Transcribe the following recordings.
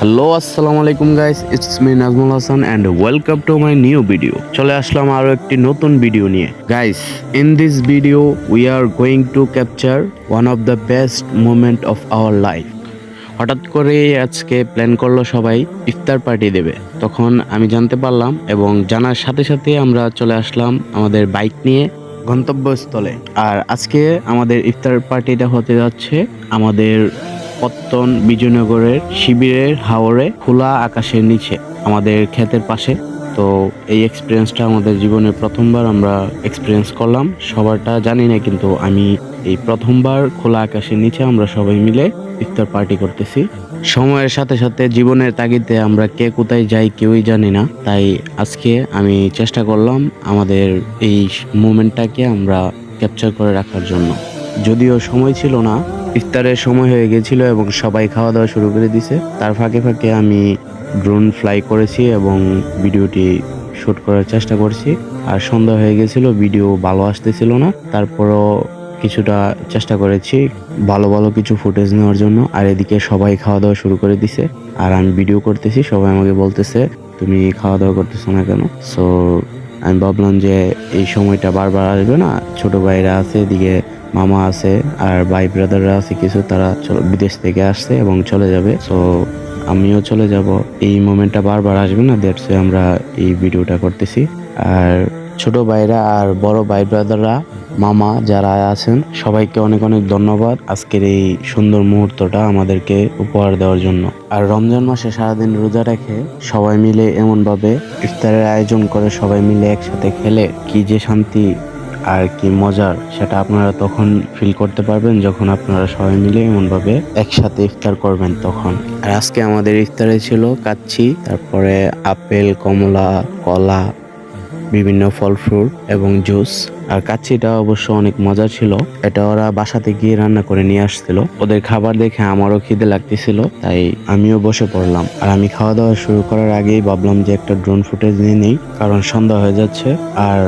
Hello আসসালামু আলাইকুম guys, it's me Nazmul Hasan and welcome to my new video. চলে আসলাম আরও একটি নতুন ভিডিও নিয়ে। Guys, in this video we are going to capture one of the best moment of our life. হঠাৎ করে আজকে প্ল্যান করলো সবাই ইফতার পার্টি দেবে। তখন আমি জানতে পারলাম এবং জানার সাথে সাথে আমরা চলে আসলাম আমাদের বাইক নিয়ে গন্তব্যস্থলে। আর আজকে আমাদের ইফতার পার্টিটা হতে যাচ্ছে আমাদের পত্তন বিজয়নগরের শিবিরের হাওরে খোলা আকাশের নিচে আমাদের ক্ষেতের পাশে। তো এই এক্সপিরিয়েন্সটা আমাদের জীবনের প্রথমবার আমরা এক্সপিরিয়েন্স করলাম। সবারটা জানি না, কিন্তু আমি এই প্রথমবার খোলা আকাশের নিচে আমরা সবাই মিলে ইফতার পার্টি করতেছি। সময়ের সাথে সাথে জীবনের তাগিদে আমরা কে কোথায় যাই কেউই জানি না, তাই আজকে আমি চেষ্টা করলাম আমাদের এই মুমেন্টটাকে আমরা ক্যাপচার করে রাখার জন্য। যদিও সময় ছিল না, ইফতারের সময় হয়ে গেছিল এবং সবাই খাওয়া দাওয়া শুরু করে দিছে। তার ফাঁকে ফাঁকে আমি ড্রোন ফ্লাই করেছি এবং ভিডিওটি শ্যুট করার চেষ্টা করছি। আর সন্ধ্যা হয়ে গেছিল, ভিডিও ভালো আসতেছিল না, তারপরও কিছুটা চেষ্টা করেছি ভালো ভালো কিছু ফুটেজ নেওয়ার জন্য। আর এদিকে সবাই খাওয়া দাওয়া শুরু করে দিছে আর আমি ভিডিও করতেছি। সবাই আমাকে বলতেছে তুমি খাওয়া দাওয়া করতেছো না কেন? সো আমি ভাবলাম যে এই সময়টা বারবার আসবে না, ছোট ভাইরা আছে, এদিকে মামা আছে আর ভাই ব্রাদাররা আছে কিছু, তারা বিদেশ থেকে আসছে এবং চলে যাবে। সো আমিও চলে যাব, এই মোমেন্টটা বারবার আসবে না, দ্যাটস আমরা এই ভিডিওটা করতেছি। আর ছোট ভাইরা আর বড় ভাই ব্রাদাররা, মামা যারা আছেন, সবাইকে অনেক অনেক ধন্যবাদ আজকের এই সুন্দর মুহূর্তটা আমাদেরকে উপহার দেওয়ার জন্য। আর রমজান মাসে সারাদিন রোজা রেখে সবাই মিলে এমনভাবে ইফতারের আয়োজন করে সবাই মিলে একসাথে খেলে কি যে শান্তি আর কি মজার, সেটা আপনারা তখন ফিল করতে পারবেন যখন আপনারা সবাই মিলে এমনভাবে একসাথে ইফতার করবেন তখন। আর আজকে আমাদের ইফতারে ছিল কাচ্চি, তারপরে আপেল, কমলা, কলা, বিভিন্ন ফল ফ্রুট এবং জুস। আর কাচ্চিটা অবশ্য অনেক মজা ছিল, এটা ওরা বাসাতে গিয়ে রান্না করে নিয়ে আসছিল। ওদের খাবার দেখে আমারও খিদে লাগতেছিল, তাই আমিও বসে পড়লাম। আর আমি খাওয়া দাওয়া শুরু করার আগেই ভাবলাম যে একটা ড্রোন ফুটেজ নিয়ে নেই, কারণ সন্ধ্যা হয়ে যাচ্ছে। আর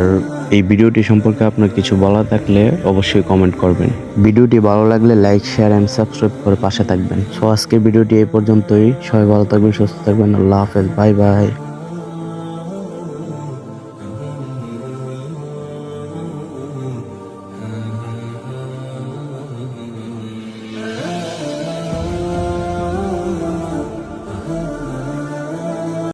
এই ভিডিওটি সম্পর্কে আপনার কিছু বলা থাকলে অবশ্যই কমেন্ট করবেন। ভিডিওটি ভালো লাগলে লাইক, শেয়ার এন্ড সাবস্ক্রাইব করে পাশে থাকবেন। সো আজকের ভিডিওটি এই পর্যন্তই। সবাই ভালো থাকবেন, সুস্থ থাকবেন। আল্লাহ হাফেজ, বাই বাই।